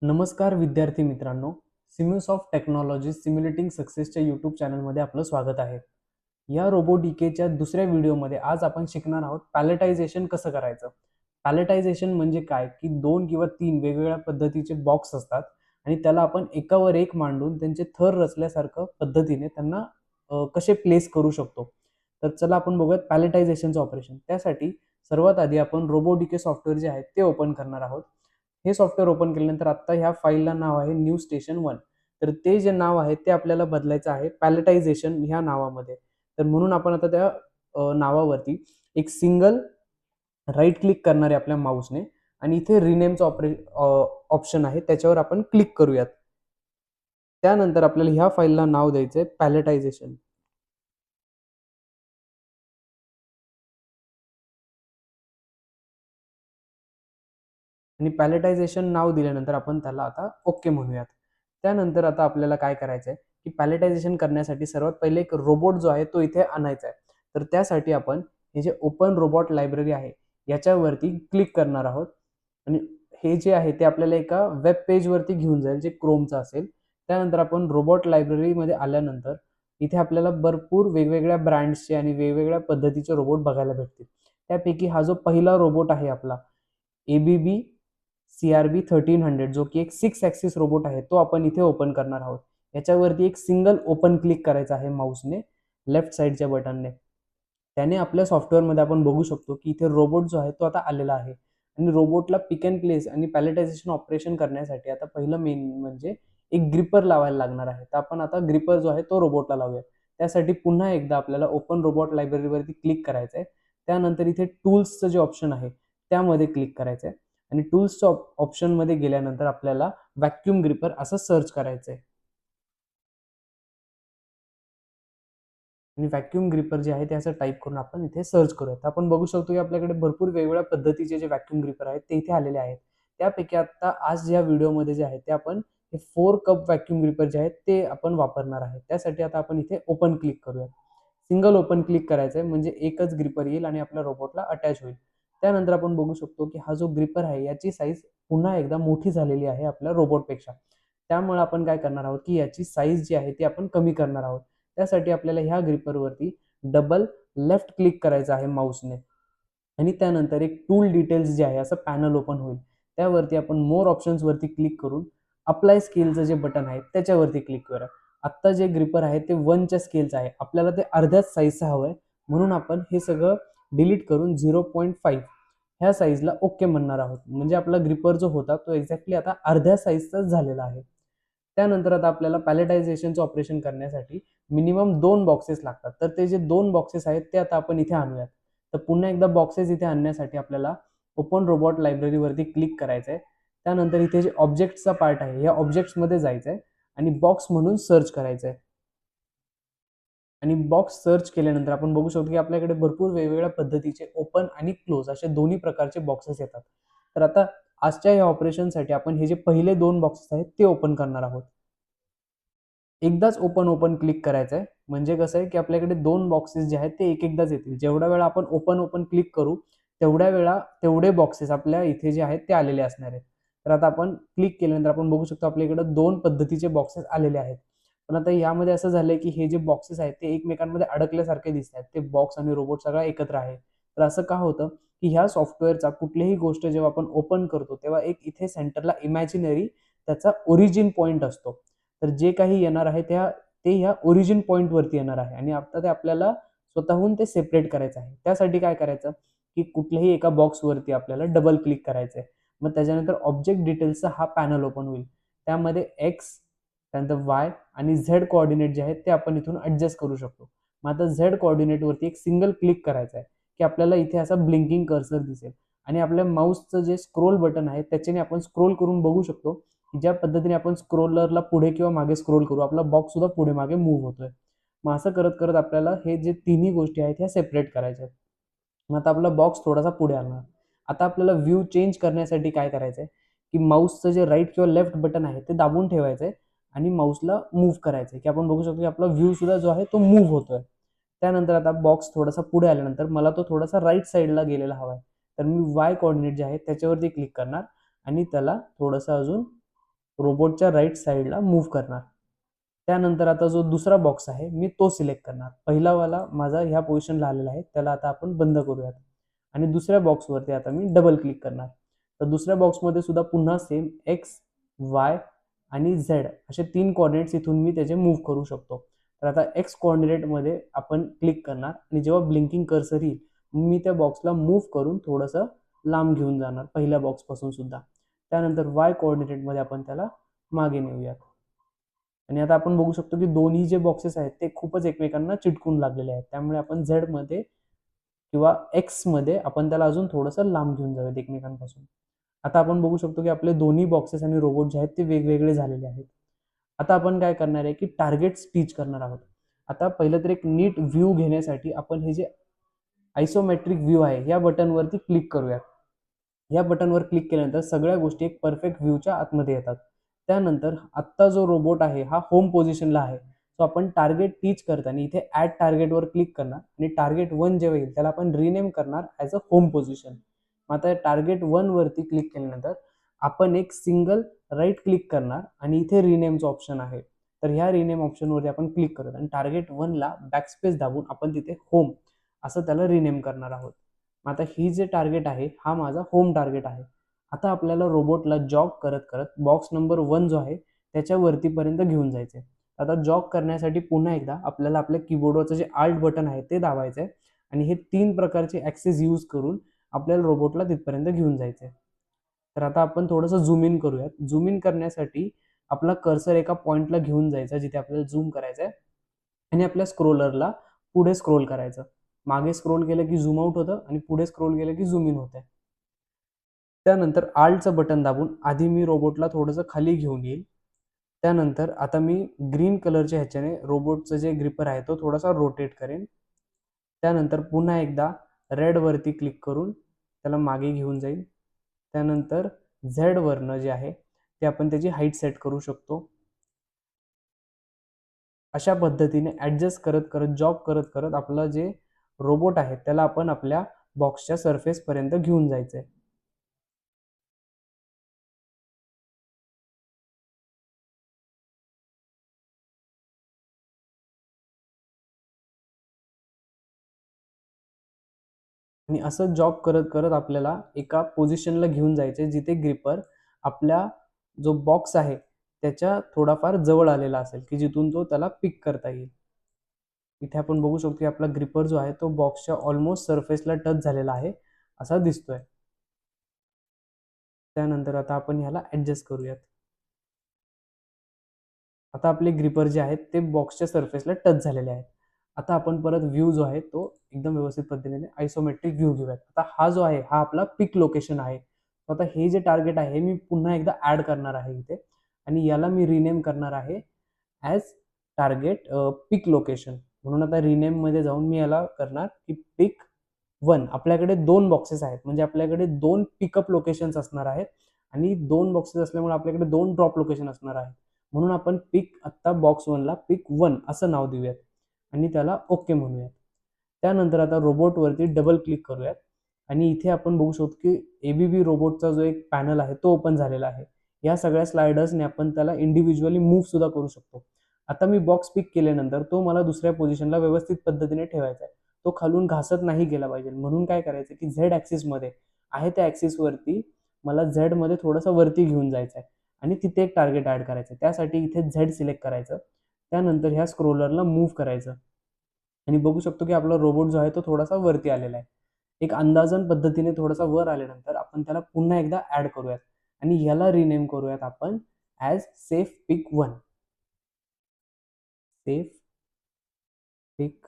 नमस्कार विद्यार्थी मित्रांनो, सिम्युसॉफ्ट टेक्नॉलॉजी सिम्युलेटिंग सक्सेसच्या यूट्यूब चॅनलमध्ये आपलं स्वागत आहे. या रोबोटिकेच्या दुसऱ्या व्हिडिओमध्ये आज आपण शिकणार आहोत पॅलेटायझेशन कसं करायचं. पॅलेटायझेशन म्हणजे काय की 2 किंवा 3 वेगवेगळ्या पद्धतीचे बॉक्स असतात आणि त्याला आपण एकावर एक मांडून त्यांचे थर रचल्यासारखं पद्धतीने त्यांना कसे प्लेस करू शकतो. तर चला आपण बघूयात पॅलेटायझेशनचं ऑपरेशन. त्यासाठी सर्वात आधी आपण रोबोटिके सॉफ्टवेअर जे आहे ते ओपन करणार आहोत. हे सॉफ्टवेअर ओपन केल्यानंतर आता ह्या फाईलला नाव आहे न्यू स्टेशन 1. तर ते जे नाव आहे ते आपल्याला बदलायचं आहे पॅलेटायझेशन ह्या नावामध्ये. तर म्हणून आपण आता त्या नावावरती एक सिंगल राईट क्लिक करणार आहे आपल्या माऊसने आणि इथे रिनेमचं ऑप्शन आहे त्याच्यावर आपण क्लिक करूयात. त्यानंतर आपल्याला ह्या फाईलला नाव द्यायचं आहे पॅलेटायझेशन. आणि पॅलेटायझेशन नाव दिल्यानंतर आपण त्याला आता ओके म्हणूयात. त्यानंतर आता आपल्याला काय करायचं आहे की पॅलेटायझेशन करण्यासाठी सर्वात पहिले एक रोबोट जो आहे तो इथे आणायचा आहे. तर त्यासाठी आपण हे जे ओपन रोबोट लायब्ररी आहे याच्यावरती क्लिक करणार आहोत आणि हे जे आहे ते आपल्याला एका वेब पेजवरती घेऊन जाईल जे क्रोमचं असेल. त्यानंतर आपण रोबोट लायब्ररीमध्ये आल्यानंतर इथे आपल्याला भरपूर वेगवेगळ्या ब्रँड्सचे आणि वेगवेगळ्या पद्धतीचे रोबोट बघायला भेटतील. त्यापैकी हा जो पहिला रोबोट आहे आपला ABB CRB 1300 जो की एक 6 ॲक्सिस रोबोट आहे तो आपण इथे ओपन करणार आहोत. याच्यावरती एक सिंगल ओपन क्लिक करायचं आहे माऊसने लेफ्ट साईडच्या बटनने. त्याने आपल्या सॉफ्टवेअरमध्ये आपण बघू शकतो की इथे रोबोट जो आहे तो आता आलेला आहे आणि रोबोटला पिक अँड प्लेस आणि पॅलेटायझेशन ऑपरेशन करण्यासाठी आता पहिलं मेन म्हणजे एक ग्रिपर लावायला लागणार आहे. तर आपण आता ग्रिपर जो आहे तो रोबोटला लावूया. त्यासाठी पुन्हा एकदा आपल्याला ओपन रोबोट लायब्ररीवरती क्लिक करायचं आहे. त्यानंतर इथे टूल्सचं जे ऑप्शन आहे त्यामध्ये क्लिक करायचं आहे आणि टूल्सच्या ऑप्शनमध्ये गेल्यानंतर आपल्याला व्हॅक्यूम ग्रिपर असं सर्च करायचं आहे. आणि व्हॅक्यूम ग्रिपर जे आहे ते असं टाईप करून आपण इथे सर्च करूया. तर आपण बघू शकतो की आपल्याकडे भरपूर वेगवेगळ्या पद्धतीचे जे व्हॅक्यूम ग्रिपर आहेत ते इथे आलेले आहेत. त्यापैकी आता आज या व्हिडिओमध्ये जे आहे ते आपण हे 4 कप व्हॅक्यूम ग्रिपर जे आहेत ते आपण वापरणार आहे. त्यासाठी आता आपण इथे ओपन क्लिक करूया. सिंगल ओपन क्लिक करायचं आहे म्हणजे एकच ग्रिपर येईल आणि आपल्या रोबोटला अटॅच होईल. त्यानंतर आपण बघू शकतो की हा जो ग्रिपर आहे याची साईज पुन्हा एकदा मोठी झालेली आहे आपल्या रोबोटपेक्षा. त्यामुळे आपण काय करणार आहोत की याची साईज जी आहे ती आपण कमी करणार आहोत. त्यासाठी आपल्याला ह्या ग्रिपरवरती डबल लेफ्ट क्लिक करायचं आहे माऊसने आणि त्यानंतर एक टूल डिटेल्स जे आहे असं पॅनल ओपन होईल. त्यावरती आपण मोर ऑप्शन्सवरती क्लिक करून अप्लाय स्केलचं जे बटन आहे त्याच्यावरती क्लिक करूया. आत्ता जे ग्रिपर आहे ते 1च्या स्केलचं आहे. आपल्याला ते अर्ध्याच साईजचं हवं आहे म्हणून आपण हे सगळं डिलीट करून 0.5 ह्या साईजला ओके म्हणणार आहोत. म्हणजे आपला ग्रिपर जो होता तो एक्झॅक्टली आता अर्ध्या साईजचाच झालेला आहे. त्यानंतर आता आपल्याला पॅलेटायझेशनचं ऑपरेशन करण्यासाठी मिनिमम 2 बॉक्सेस लागतात. तर ते जे 2 बॉक्सेस आहेत ते आता आपण इथे आणूयात. तर पुन्हा एकदा बॉक्सेस इथे आणण्यासाठी आपल्याला ओपन रोबोट लायब्ररीवरती क्लिक करायचं आहे. त्यानंतर इथे जे ऑब्जेक्ट्सचा पार्ट आहे या ऑब्जेक्ट्समध्ये जायचं आहे आणि बॉक्स म्हणून सर्च करायचं आहे. आणि बॉक्स सर्च केल्यानंतर आपण बघू शकतो की आपल्याकडे भरपूर वेगवेगळ्या पद्धतीचे ओपन आणि क्लोज असे दोन्ही प्रकारचे बॉक्सेस येतात. तर आता आजच्या या ऑपरेशनसाठी आपण हे जे पहिले 2 बॉक्सेस आहेत ते ओपन करणार आहोत. एकदाच ओपन क्लिक करायचं आहे. म्हणजे कसं आहे की आपल्याकडे 2 बॉक्सेस जे आहेत ते एक-एकदाच येतील. जेवढ्या वेळा आपण ओपन क्लिक करू तेवढ्या वेळा तेवढे बॉक्सेस आपल्या इथे जे आहेत ते आलेले असणार आहेत. तर आता आपण क्लिक केल्यानंतर आपण बघू शकतो आपल्याकडे 2 पद्धतीचे बॉक्सेस आलेले आहेत. पण आता यामध्ये असं झालंय की हे जे बॉक्सेस आहेत ते एकमेकांमध्ये अडकल्यासारखे दिसत आहेत. ते बॉक्स आणि रोबोट सगळा एकत्र आहे. तर असं का होतं की ह्या सॉफ्टवेअरचा कुठलीही गोष्ट जेव्हा आपण ओपन करतो तेव्हा एक इथे सेंटरला इमॅजिनरी त्याचा ओरिजिन पॉइंट असतो. तर जे काही येणार आहे ते ह्या ओरिजिन पॉइंटवरती येणार आहे आणि आता ते आपल्याला स्वतःहून ते सेपरेट करायचं आहे. त्यासाठी काय करायचं की कुठल्याही एका बॉक्सवरती आपल्याला डबल क्लिक करायचं आहे. मग त्याच्यानंतर ऑब्जेक्ट डिटेल्सचा हा पॅनल ओपन होईल. त्यामध्ये एक्स त्यानंतर वाय आणि झेड कोऑर्डिनेट जे आहेत ते आपण इथून ॲडजस्ट करू शकतो. मग आता झेड कोऑर्डिनेटवरती एक सिंगल क्लिक करायचं आहे की आपल्याला इथे असा ब्लिंकिंग कर्सर दिसेल आणि आपल्या माऊसचं जे स्क्रोल बटन आहे त्याच्याने आपण स्क्रोल करून बघू शकतो की ज्या पद्धतीने आपण स्क्रोलरला पुढे किंवा मागे स्क्रोल करू आपला बॉक्स सुद्धा पुढे मागे मूव्ह होतोय. मग असं करत करत आपल्याला हे जे तिन्ही गोष्टी आहेत ह्या सेपरेट करायच्या आहेत. मग आता आपला बॉक्स थोडासा पुढे आला. आता आपल्याला व्ह्यू चेंज करण्यासाठी काय करायचंय की माऊसचं जे राईट किंवा लेफ्ट बटन आहे ते दाबून ठेवायचंय आणि माऊसला मूव्ह करायचंय की आपण बघू शकतो की आपला व्ह्यू सुद्धा जो आहे तो मूव्ह होतोय. त्यानंतर आता बॉक्स थोडासा पुढे आल्यानंतर मला तो थोडासा राईट साईडला गेलेला हवाय. तर मी वाय कोऑर्डिनेट जे आहे त्याच्यावरती क्लिक करणार आणि त्याला थोडंसं अजून रोबोटच्या राईट साईडला मूव्ह करणार. त्यानंतर आता जो दुसरा बॉक्स आहे मी तो सिलेक्ट करणार. पहिलावाला माझा ह्या पोझिशनला आलेला आहे, त्याला आता आपण बंद करूयात आणि दुसऱ्या बॉक्सवरती आता मी डबल क्लिक करणार. तर दुसऱ्या बॉक्समध्ये सुद्धा पुन्हा सेम एक्स, वाय आणि झेड असे 3 कोऑर्डिनेट्स इथून मी त्याचे मूव्ह करू शकतो. तर आता एक्स कोऑर्डिनेटमध्ये आपण क्लिक करणार आणि जेव्हा ब्लिंकिंग कर्सर येईल मी त्या बॉक्सला मूव्ह करून थोडंसं लांब घेऊन जाणार पहिल्या बॉक्सपासून सुद्धा. त्यानंतर वाय कोऑर्डिनेटमध्ये आपण त्याला मागे नेऊयात आणि आता आपण बघू शकतो की दोन्ही जे बॉक्सेस आहेत ते खूपच एकमेकांना चिटकून लागलेले आहेत. त्यामुळे आपण झेड मध्ये किंवा एक्स मध्ये आपण त्याला अजून थोडंसं लांब घेऊन जाऊयात एकमेकांपासून. आता आपण बघू शकतो की आपले दोन्ही बॉक्सेस आणि रोबोट जे आहेत ते वेगवेगळे झालेले आहेत. आता आपण काय करणार आहे की टार्गेट स्टिच करणार आहोत. आता पहिलं तर एक नीट व्ह्यू घेण्यासाठी आपण हे जे आयसोमेट्रिक व्ह्यू आहे या बटनवरती क्लिक करूयात. या बटनवर क्लिक केल्यानंतर सगळ्या गोष्टी एक परफेक्ट व्ह्यूच्या आतमध्ये येतात. त्यानंतर आत्ता जो रोबोट आहे हा होम पोझिशनला आहे. सो आपण टार्गेट टीच करताना इथे ॲड टार्गेटवर क्लिक करणार आणि टार्गेट 1 जेव्हा येईल त्याला आपण रिनेम करणार ॲज अ होम पोझिशन. मग आता टार्गेट 1 वरती क्लिक केल्यानंतर आपण एक सिंगल राईट क्लिक करणार आणि इथे रिनेमचं ऑप्शन आहे. तर ह्या रिनेम ऑप्शनवरती आपण क्लिक करत आणि टार्गेट 1 ला बॅकस्पेस दाबून आपण तिथे होम असं त्याला रिनेम करणार आहोत. आता ही जे टार्गेट आहे हा माझा होम टार्गेट आहे. आता आपल्याला रोबोटला जॉग करत करत बॉक्स नंबर 1 जो आहे त्याच्या वरतीपर्यंत घेऊन जायचं आहे. आता जॉग करण्यासाठी पुन्हा एकदा आपल्याला आपल्या कीबोर्डवरचं जे आल्ट बटन आहे ते दाबायचं आहे आणि हे 3 प्रकारचे ॲक्सेस यूज करून आपल्याला रोबोटला तिथपर्यंत घेऊन जायचं आहे. तर आता आपण थोडंसं झूम इन करूयात. झूम इन करण्यासाठी आपला कर्सर एका पॉईंटला घेऊन जायचा जिथे आपल्याला झूम करायचं आहे आणि आपल्या स्क्रोलरला पुढे स्क्रोल करायचं. मागे स्क्रोल केलं की झूम आउट होतं आणि पुढे स्क्रोल केलं की झूम इन होतं. त्यानंतर आल्टचं बटन दाबून आधी मी रोबोटला थोडंसं खाली घेऊन येईल. त्यानंतर आता मी ग्रीन कलरच्या ह्याच्याने रोबोटचं जे ग्रिपर आहे तो थोडासा रोटेट करेन. त्यानंतर पुन्हा एकदा रेडवरती क्लिक करून त्याला मागे घेऊन जाईल. त्यानंतर झेडवरनं जे आहे ते आपण त्याची हाईट सेट करू शकतो. अशा पद्धतीने ॲडजस्ट करत करत जॉब करत करत आपलं जे रोबोट आहे त्याला आपण आपल्या बॉक्सच्या सरफेसपर्यंत घेऊन जायचं आहे. आणि असं जॉब करत करत आपल्याला एका पोझिशनला घेऊन जायचे जिथे ग्रिपर आपल्या जो बॉक्स आहे त्याच्या थोडाफार जवळ आलेला असेल की जिथून तो त्याला पिक करता येईल. इथे आपण बघू शकतो की आपला ग्रिपर जो आहे तो बॉक्सच्या ऑलमोस्ट सरफेसला टच झालेला आहे असा दिसतोय. त्यानंतर आता आपण ह्याला ॲडजस्ट करूयात. आता आपले ग्रिपर जे आहेत ते बॉक्सच्या सरफेसला टच झालेले आहेत. आता आपण परत व्ह्यू जो आहे तो एकदम व्यवस्थित पद्धतीने आयसोमेट्रिक व्ह्यू घेऊयात. आता हा जो आहे हा आपला पिक लोकेशन आहे. आता हे जे टार्गेट आहे मी पुन्हा एकदा ॲड करणार आहे इथे आणि याला मी रिनेम करणार आहे ॲज टार्गेट पिक लोकेशन. म्हणून आता रिनेममध्ये जाऊन मी याला करणार की पिक 1. आपल्याकडे 2 बॉक्सेस आहेत म्हणजे आपल्याकडे 2 पिकअप लोकेशन्स असणार आहेत आणि 2 बॉक्सेस असल्यामुळे आपल्याकडे 2 ड्रॉप लोकेशन असणार आहेत. म्हणून आपण पिक आत्ता बॉक्स 1ला पिक 1 असं नाव देऊयात आणि त्याला ओके म्हणूयात. त्यानंतर आता रोबोटवरती डबल क्लिक करूयात आणि इथे आपण बघू शकतो की एबीबी रोबोटचा जो एक पॅनल आहे तो ओपन झालेला आहे. या सगळ्या स्लायडर्सने आपण त्याला इंडिव्हिज्युअली मूव्ह सुद्धा करू शकतो. आता मी बॉक्स पिक केल्यानंतर तो मला दुसऱ्या पोझिशनला व्यवस्थित पद्धतीने ठेवायचा आहे. तो खालून घासत नाही गेला पाहिजे. म्हणून काय करायचं की झेड ॲक्सिसमध्ये आहे त्या ॲक्सिसवरती मला झेडमध्ये थोडंसं वरती घेऊन जायचं आहे आणि तिथे एक टार्गेट ॲड करायचं. त्यासाठी इथे झेड सिलेक्ट करायचं. त्यानंतर ह्या स्क्रोलरला मूव्ह करायचं आणि बघू शकतो की आपला रोबोट जो आहे तो थोडासा वरती आलेला आहे. एक अंदाजन पद्धतीने थोडासा वर आल्यानंतर आपण त्याला पुन्हा एकदा ॲड करूयात आणि याला रिनेम करूयात आपण ॲज सेफ पिक 1. सेफ पिक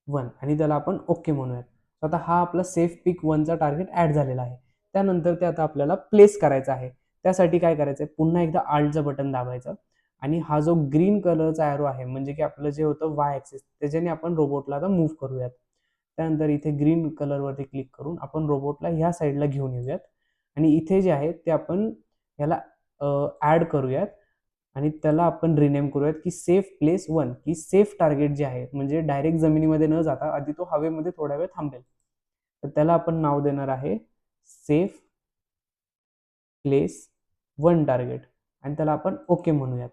1 आणि त्याला आपण ओके म्हणूयात. आता हा आपला सेफ पिक 1चा टार्गेट ॲड झालेला आहे. त्यानंतर ते आता आपल्याला प्लेस करायचं आहे. त्यासाठी काय करायचं आहे पुन्हा एकदा आल्टचं बटन दाबायचं आणि हा जो ग्रीन कलरचा ॲरो आहे म्हणजे की आपलं जे होतं वाय ॲक्सिस त्याच्याने आपण रोबोटला आता मूव्ह करूयात. त्यानंतर इथे ग्रीन कलरवरती क्लिक करून आपण रोबोटला ह्या साईडला घेऊन येऊयात आणि इथे जे आहे ते आपण ह्याला ॲड करूयात आणि त्याला आपण रिनेम करूयात की सेफ प्लेस 1 की सेफ टार्गेट जे आहे म्हणजे डायरेक्ट जमिनीमध्ये न जाता आधी तो हवेमध्ये थोडा वेळ थांबेल. तर त्याला आपण नाव देणार आहे सेफ प्लेस 1 टार्गेट आणि त्याला आपण ओके म्हणूयात.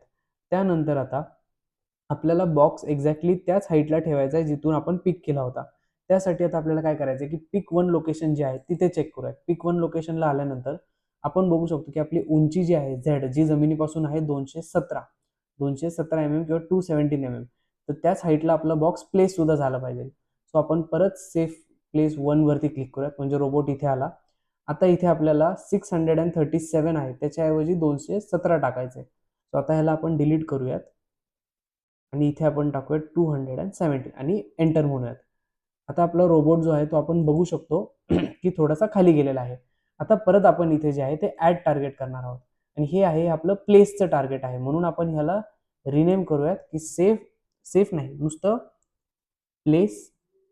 त्यानंतर आता आपल्याला बॉक्स एक्झॅक्टली त्याच हाईटला ठेवायचा आहे जिथून आपण पिक केला होता. त्यासाठी आता आपल्याला काय करायचं आहे की पिक 1 लोकेशन जे आहे तिथे चेक करूयात. पिक 1 लोकेशनला आल्यानंतर आपण बघू शकतो की आपली उंची जी आहे झेड, जी जमिनीपासून आहे 217 mm किंवा 217 mm, तर त्याच हाईटला आपला बॉक्स प्लेस सुद्धा झाला पाहिजे. सो आपण परत सेफ प्लेस 1 वरती क्लिक करूयात, म्हणजे रोबोट इथे आला. आता इथे आपल्याला 637 आहे, त्याच्याऐवजी 217 टाकायचे. सो आता ह्याला आपण डिलीट करूयात आणि इथे आपण टाकूयात 217 आणि एंटर म्हणूयात. आता आपला रोबोट जो आहे तो आपण बघू शकतो की थोडासा खाली गेलेला आहे. आता परत आपण इथे जे आहे ते ॲड टार्गेट करणार आहोत आणि हे आहे आपलं प्लेसचं टार्गेट आहे, म्हणून आपण ह्याला रिनेम करूयात की सेफ नाही, नुसतं प्लेस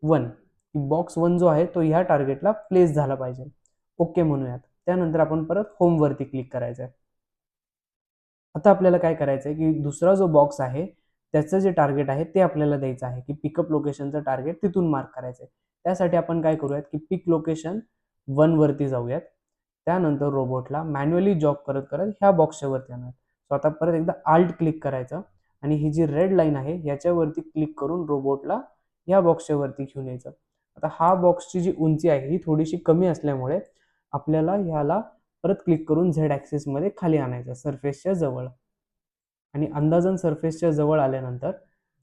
1. बॉक्स 1 जो आहे तो ह्या टार्गेटला प्लेस झाला पाहिजे. ओके म्हणूयात. त्यानंतर आपण परत होम वरती क्लिक करायचं आहे. आता आपल्याला काय करायचं आहे की दुसरा जो बॉक्स आहे त्याचं जे टार्गेट आहे ते आपल्याला द्यायचं आहे की पिकअप लोकेशनचं टार्गेट तिथून मार्क करायचं आहे. त्यासाठी आपण काय करूयात की पिक लोकेशन 1 वरती जाऊयात. त्यानंतर रोबोटला मॅन्युअली जॉब करत करत ह्या बॉक्सच्या वरती आणूयात. सो आता परत एकदा आल्ट क्लिक करायचं आणि ही जी रेड लाईन आहे याच्यावरती क्लिक करून रोबोटला या बॉक्सच्या वरती घेऊन यायचं. आता हा बॉक्सची जी उंची आहे ही थोडीशी कमी असल्यामुळे आपल्याला ह्याला परत क्लिक करून झेड ॲक्सिसमध्ये खाली आणायचं सरफेसच्या जवळ. आणि अंदाजन सरफेसच्या जवळ आल्यानंतर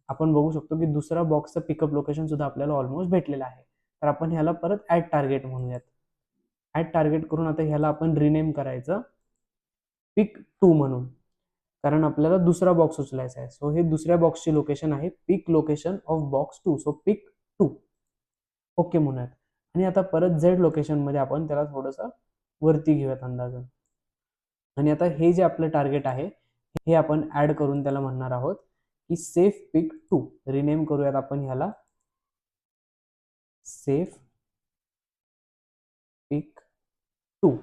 आपण बघू शकतो की दुसरा बॉक्सचं पिकअप लोकेशन सुद्धा आपल्याला ऑलमोस्ट भेटलेलं आहे. तर आपण ह्याला परत ॲड टार्गेट म्हणूयात. ॲड टार्गेट करून आता ह्याला आपण रिनेम करायचं पिक 2 म्हणून, कारण आपल्याला दुसरा बॉक्स उचलायचा आहे. सो हे दुसऱ्या बॉक्सची लोकेशन आहे pick location of box 2. So pick 2 okay म्हणूयात. आणि आता परत झेड लोकेशनमध्ये आपण त्याला थोडंसं वरती घेऊयात अंदाजन. आणि आता हे जे आपलं टार्गेट आहे हे आपण ऍड करून त्याला म्हणणार आहोत की सेफ पिक 2. रिनेम करूयात आपण ह्याला सेफ पिक 2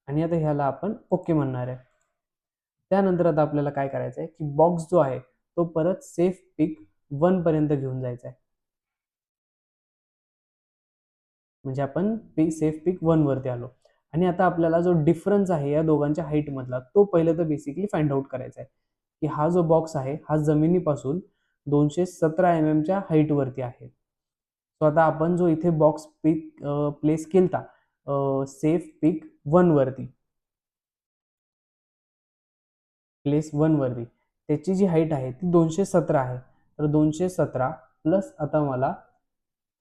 आणि आता ह्याला आपण ओके म्हणणार आहे. त्यानंतर आता आपल्याला काय करायचं आहे की बॉक्स जो आहे तो परत सेफ पिक 1 पर्यंत घेऊन जायचा आहे. म्हणजे आपण सेफ पिक 1 वरती आलो. आणि आता आपल्याला जो डिफरन्स आहे या दोघांच्या हाईट मधला तो पहिलं तर बेसिकली फाइंड आउट करायचा आहे की हा जो बॉक्स आहे हा जमिनीपासून 217 mm च्या हाईट वरती आहे. सो आता आपण जो इथे बॉक्स पिक प्लेस केलता सेफ पिक 1 वरती, प्लेस 1 वरती, त्याची जी हाईट आहे ती 217 आहे. तर 217 प्लस आता मला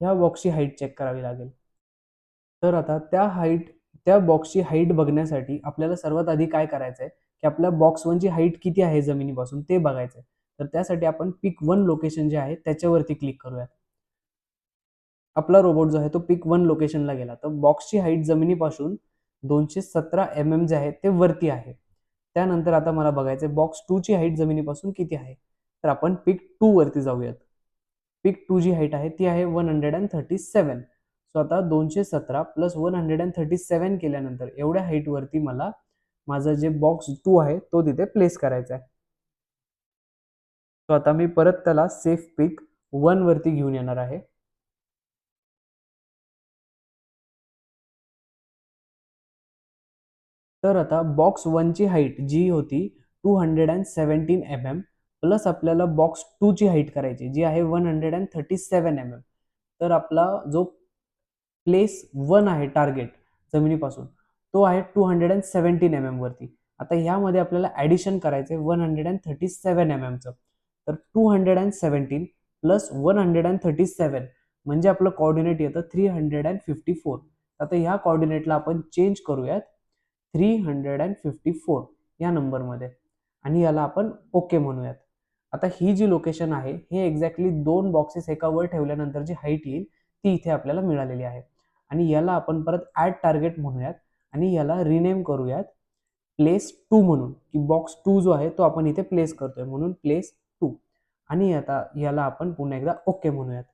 ह्या बॉक्सची हाईट चेक करावी लागेल. तर आता त्या बॉक्सची हाईट बघण्यासाठी आपल्याला सर्वात आधी काय करायचं आहे की आपल्या बॉक्स 1 ची हाईट किती आहे जमिनीपासून ते बघायचं आहे. तर त्यासाठी आपण पिक 1 लोकेशन जे आहे त्याच्यावरती क्लिक करूयात. आपला रोबोट जो आहे तो पिक 1 लोकेशनला गेला. तर बॉक्सची हाईट जमिनीपासून 217 mm जे आहे ते वरती आहे. त्यानंतर आता मला बघायचं आहे बॉक्स 2 ची हाईट जमिनीपासून किती आहे. तर आपण पिक 2 वरती जाऊयात. पिक 2 जी हाईट आहे ती आहे 137. सो आता 217 प्लस 137 केल्यानंतर एवढ्या हाईट वरती मला माझं जे बॉक्स 2 आहे तो तिथे प्लेस करायचा आहे. सो आता मी परत त्याला सेफ पिक 1 वरती घेऊन येणार आहे. तर आता बॉक्स 1 ची हाईट जी होती 217 mm प्लस आपल्याला बॉक्स 2 ची हाईट करायची जी आहे 137 mm. तर आपला जो प्लेस 1 आहे टार्गेट जमिनीपासून तो आहे 217 mm वरती. आता ह्यामध्ये आपल्याला ॲडिशन करायचं आहे 137 mm चं. तर 217 प्लस 137 म्हणजे आपलं कोऑर्डिनेट येतं 354. आता ह्या कोऑर्डिनेटला आपण चेंज करूयात 354 या नंबरमध्ये आणि याला आपण ओके म्हणूयात. आता ही जी लोकेशन आहे हे एक्झॅक्टली 2 बॉक्सेस एकावर ठेवल्यानंतर जी हाईट येईल ती इथे आपल्याला मिळालेली आहे. आणि याला आपण परत ॲड टार्गेट म्हणूयात आणि याला रिनेम करूयात प्लेस 2 म्हणून, की बॉक्स 2 जो आहे तो आपण इथे प्लेस करतोय म्हणून प्लेस 2. आणि आता याला आपण पुन्हा एकदा ओके म्हणूयात.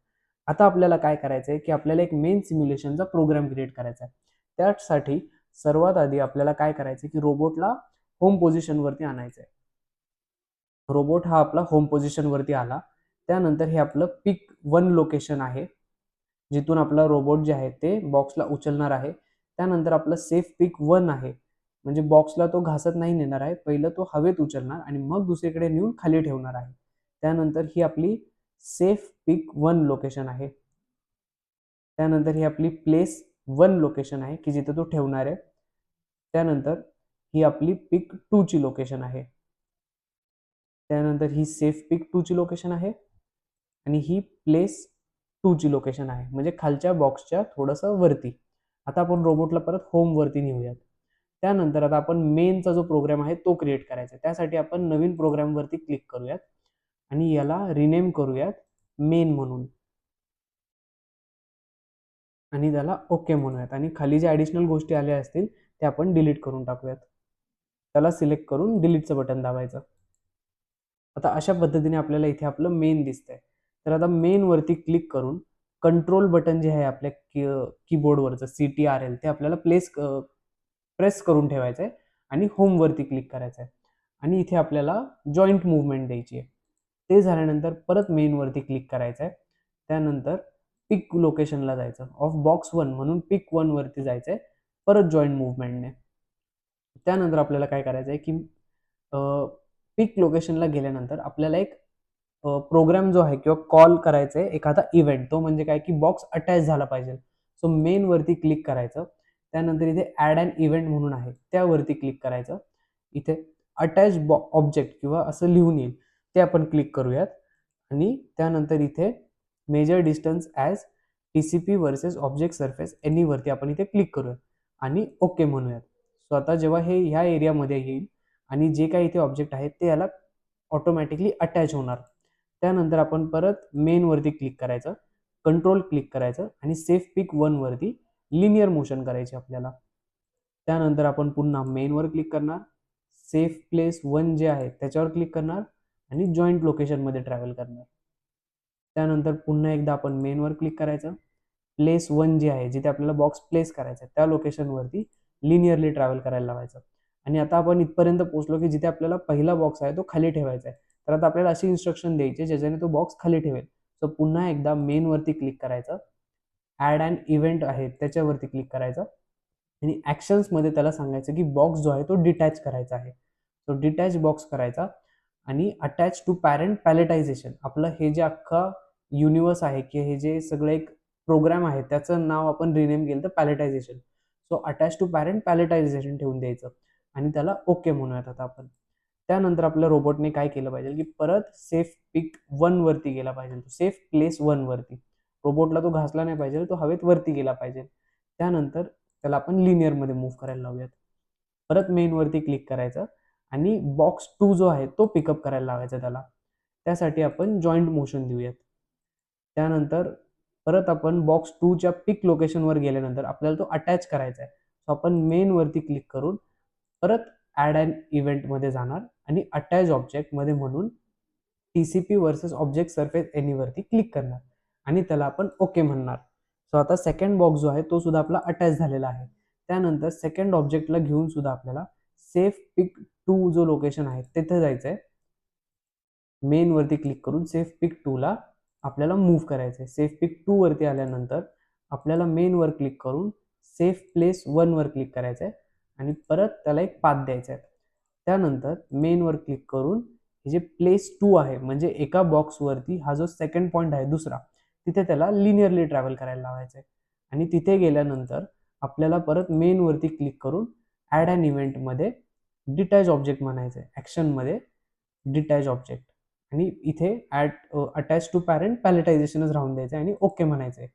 आता आपल्याला काय करायचं आहे की आपल्याला एक मेन सिम्युलेशनचा प्रोग्राम क्रिएट करायचा आहे. त्यासाठी सर्वात आधी आपल्याला काय करायचं की रोबोटला होम पोझिशन वरती आणायचं आहे. रोबोट हा आपला होम पोझिशन वरती आला. त्यानंतर हे आपलं पिक 1 लोकेशन आहे जिथून आपला रोबोट जे आहे ते बॉक्सला उचलणार आहे. त्यानंतर आपलं सेफ पिक 1 आहे म्हणजे बॉक्सला तो घासत नाही नेणार आहे, पहिलं तो हवेत उचलणार आणि मग दुसरीकडे नेऊन खाली ठेवणार आहे. त्यानंतर ही आपली सेफ पिक 1 लोकेशन आहे. त्यानंतर ही आपली प्लेस 1 लोकेशन आहे की जिथे तो ठेवणार आहे. त्यानंतर ही आपली पिक 2 ची लोकेशन आहे. त्यानंतर ही सेफ पिक 2 ची लोकेशन आहे आणि ही प्लेस 2 ची लोकेशन आहे, म्हणजे खालच्या बॉक्सच्या थोडंसं वरती. आता आपण रोबोटला परत होम वरती नेऊयात. त्यानंतर आता आपण मेनचा जो प्रोग्राम आहे तो क्रिएट करायचा आहे. त्यासाठी आपण नवीन प्रोग्रामवरती क्लिक करूयात आणि याला रिनेम करूयात मेन म्हणून आणि त्याला ओके म्हणूयात आणि खाली जे ॲडिशनल गोष्टी आल्या असतील ते आपण डिलीट करून टाकूयात. त्याला सिलेक्ट करून डिलीटचं बटन दाबायचं. आता अशा पद्धतीने आपल्याला इथे आपलं मेन दिसतंय. तर आता मेनवरती क्लिक करून कंट्रोल बटन जे आहे आपल्या कीबोर्डवरचं CTRL ते आपल्याला प्रेस करून ठेवायचं आहे आणि होमवरती क्लिक करायचं आहे आणि इथे आपल्याला जॉईंट मूव्हमेंट द्यायची आहे. ते झाल्यानंतर परत मेनवरती क्लिक करायचं आहे. त्यानंतर पिक लोकेशनला जायचं. ऑफ बॉक्स 1 म्हणून पिक 1 वरती जायचं आहे परत जॉईंट मूव्हमेंटने. त्यानंतर आपल्याला काय करायचं आहे की पिक लोकेशनला गेल्यानंतर आपल्याला एक प्रोग्राम जो आहे किंवा कॉल करायचा आहे एखादा इव्हेंट. तो म्हणजे काय की बॉक्स अटॅच झाला पाहिजे. सो मेनवरती क्लिक करायचं. त्यानंतर इथे ॲड अँड इव्हेंट म्हणून आहे त्यावरती क्लिक करायचं. इथे अटॅच ऑब्जेक्ट किंवा असं लिहून येईल ते आपण क्लिक करूयात आणि त्यानंतर इथे measure distance as TCP versus object surface एनीवरती आपण इथे क्लिक करूयात आणि ओके म्हणूयात. सो आता जेव्हा हे ह्या एरियामध्ये येईल आणि जे काही इथे ऑब्जेक्ट आहेत ते याला ऑटोमॅटिकली अटॅच होणार. त्यानंतर आपण परत मेनवरती क्लिक करायचं, कंट्रोल क्लिक करायचं आणि सेफ पिक 1 वरती लिनियर मोशन करायची आपल्याला. त्यानंतर आपण पुन्हा मेनवर क्लिक करणार, सेफ प्लेस 1 जे आहे त्याच्यावर क्लिक करणार आणि जॉईंट लोकेशनमध्ये ट्रॅव्हल करणार. त्यानंतर पुन्हा एकदा आपण मेनवर क्लिक करायचं, प्लेस 1 जे आहे जिथे आपल्याला बॉक्स प्लेस करायचा आहे त्या लोकेशनवरती लिनियरली ट्रॅव्हल करायला लावायचं. आणि आता आपण इथपर्यंत पोहोचलो की जिथे आपल्याला पहिला बॉक्स आहे तो खाली ठेवायचा आहे. तर आता आपल्याला अशी इन्स्ट्रक्शन द्यायची ज्याच्याने तो बॉक्स खाली ठेवेल. सो पुन्हा एकदा मेनवरती क्लिक करायचं, ॲड अँड इव्हेंट आहे त्याच्यावरती क्लिक करायचं आणि ॲक्शन्समध्ये त्याला सांगायचं की बॉक्स जो आहे तो डिटॅच करायचा आहे. तो डिटॅच बॉक्स करायचा आणि अटॅच टू पॅरेंट पॅलेटायझेशन. आपलं हे जे अख्खा युनिवर्स आहे की हे जे सगळं एक प्रोग्राम आहे त्याचं नाव आपण रिनेम केलं तर पॅलेटायझेशन. सो अटॅच टू पॅरेंट पॅलेटायझेशन ठेवून द्यायचं आणि त्याला ओके म्हणूयात आता आपण. त्यानंतर आपल्या रोबोटने काय केलं पाहिजे की परत सेफ पिक 1 वरती गेला पाहिजे. सेफ प्लेस 1 वरती. रोबोटला तो घासला नाही पाहिजे, तो हवेत वरती गेला पाहिजे. त्यानंतर त्याला आपण लिनियरमध्ये मूव्ह करायला लावूयात. परत मेनवरती क्लिक करायचं आणि बॉक्स 2 जो आहे तो पिकअप करायला लावायचा त्याला. त्यासाठी आपण जॉईंट मोशन देऊयात. त्यानंतर परत आपण बॉक्स 2 च्या पिक लोकेशनवर गेल्यानंतर आपल्याला तो अटॅच करायचा आहे. सो आपण मेनवरती क्लिक करून परत ॲड अँड इव्हेंटमध्ये जाणार आणि अटॅच ऑब्जेक्टमध्ये म्हणून TCP वर्सेस ऑब्जेक्ट सरफेस एनीवरती क्लिक करणार आणि त्याला आपण ओके म्हणणार. सो आता सेकंड बॉक्स जो आहे तो सुद्धा आपला अटॅच झालेला आहे. त्यानंतर सेकंड ऑब्जेक्टला घेऊन सुद्धा आपल्याला सेफ पिक 2 जो लोकेशन आहे तिथे जायचं आहे. मेनवरती क्लिक करून सेफ पिक 2 ला आपल्याला मूव्ह करायचं आहे. सेफ पिक 2 वरती आल्यानंतर आपल्याला मेनवर क्लिक करून सेफ प्लेस 1 वर क्लिक करायचं आहे आणि परत त्याला एक पाथ द्यायचा आहे. त्यानंतर मेनवर क्लिक करून हे जे प्लेस 2 आहे म्हणजे एका बॉक्सवरती हा जो सेकंड पॉईंट आहे दुसरा तिथे त्याला लिनियरली ट्रॅव्हल करायला लावायचं आहे आणि तिथे गेल्यानंतर आपल्याला परत मेनवरती क्लिक करून ॲड अँड इव्हेंटमध्ये डिटॅच ऑब्जेक्ट म्हणायचं आहे. ॲक्शनमध्ये डिटॅच ऑब्जेक्ट आणि इथे अटॅच टू पॅरेंट पॅलेटायझेशनच राहून द्यायचं आहे आणि ओके म्हणायचं आहे.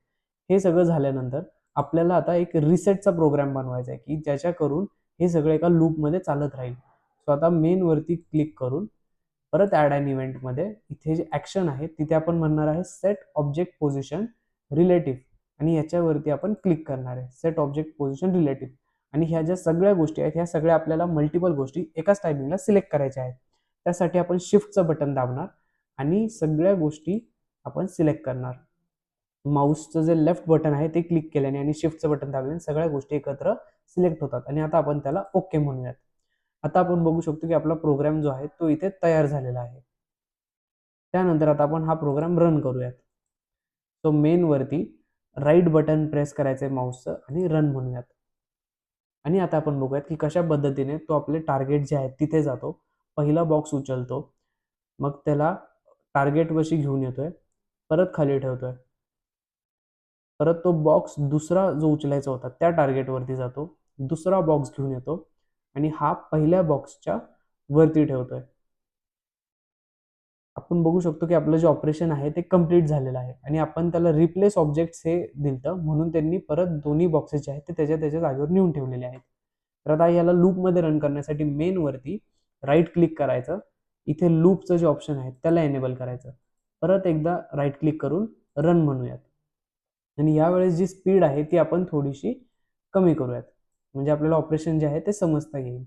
हे सगळं झाल्यानंतर आपल्याला आता एक रिसेटचा प्रोग्राम बनवायचा आहे की ज्याच्या करून हे सगळं एका लूपमध्ये चालत राहील. सो आता मेनवरती क्लिक करून परत ॲड अँड इव्हेंटमध्ये इथे जे ॲक्शन आहे तिथे आपण म्हणणार आहे सेट ऑब्जेक्ट पोझिशन रिलेटिव्ह आणि याच्यावरती आपण क्लिक करणार आहे सेट ऑब्जेक्ट पोझिशन रिलेटिव्ह. आणि ह्या ज्या सगळ्या गोष्टी आहेत ह्या सगळ्या आपल्याला मल्टिपल गोष्टी एकाच टायमिंगला सिलेक्ट करायच्या आहेत. त्यासाठी आपण शिफ्टचं बटन दाबणार आणि सगळ्या गोष्टी आपण सिलेक्ट करणार. माऊसचं जे लेफ्ट बटन आहे ते क्लिक केल्याने आणि शिफ्टचं बटन दाबल्याने सगळ्या गोष्टी एकत्र सिलेक्ट होतात आणि आता आपण त्याला ओके म्हणूयात. आता आपण बघू शकतो की आपला प्रोग्राम जो आहे तो इथे तयार झालेला आहे. त्यानंतर आता आपण हा प्रोग्राम रन करूयात. सो मेनवरती राईट बटन प्रेस करायचं आहे माऊसचं आणि रन म्हणूयात. आणि आता आपण बघूयात की कशा पद्धतीने तो आपले टार्गेट जे आहेत तिथे जातो, पहिला बॉक्स उचलतो, मग त्याला टार्गेटपाशी घेऊन येतोय, परत खाली ठेवतोय, परत तो बॉक्स दुसरा जो उचलायचा होता त्या टार्गेटवरती जातो, दुसरा बॉक्स घेऊन येतो आणि हा पहिल्या बॉक्सच्या वरती ठेवतोय. आपण बघू शकतो की आपलं जे ऑपरेशन आहे ते कंप्लीट झालेलं आहे आणि आपण त्याला रिप्लेस ऑब्जेक्ट्स हे दिलतं, म्हणून त्यांनी परत दोन्ही बॉक्सेस जे आहेत ते त्याच्या त्याच्या जागेवर नेऊन ठेवलेले आहेत. तर आता याला लूपमध्ये रन करण्यासाठी मेन वरती राईट क्लिक करायचं, इथे लूपचं जे ऑप्शन आहे त्याला एनेबल करायचं, परत एकदा राईट क्लिक करून रन म्हणूयात आणि यावेळेस जी स्पीड आहे ती आपण थोडीशी कमी करूयात, म्हणजे आपल्याला ऑपरेशन जे आहे ते समजता येईल.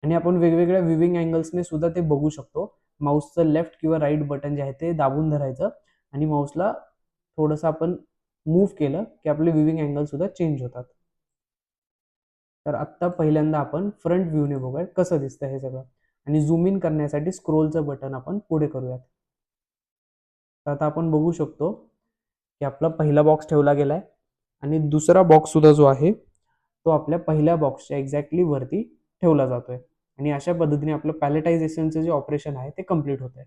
आणि आपण वेगवेगळ्या व्ह्यूइंग अँगल्सने सुद्धा ते बघू शकतो. माऊसचं लेफ्ट किंवा राईट बटन जे आहे ते दाबून धरायचं आणि माऊसला थोडंसं आपण मूव्ह केलं की आपले व्ह्यूइंग अँगल सुद्धा चेंज होतात. तर आत्ता पहिल्यांदा आपण फ्रंट व्ह्यूने बघूयात कसं दिसतं हे सगळं आणि झूम इन करण्यासाठी स्क्रोलचं बटन आपण पुढे करूयात. तर आता आपण बघू शकतो की आपला पहिला बॉक्स ठेवला गेलाय आणि दुसरा बॉक्स सुद्धा जो आहे तो आपल्या पहिल्या बॉक्सच्या एक्झॅक्टली वरती ठेवला जातोय आणि अशा पद्धतीने आपलं पॅलेटायझेशनचं जे ऑपरेशन आहे ते कम्प्लीट होतंय.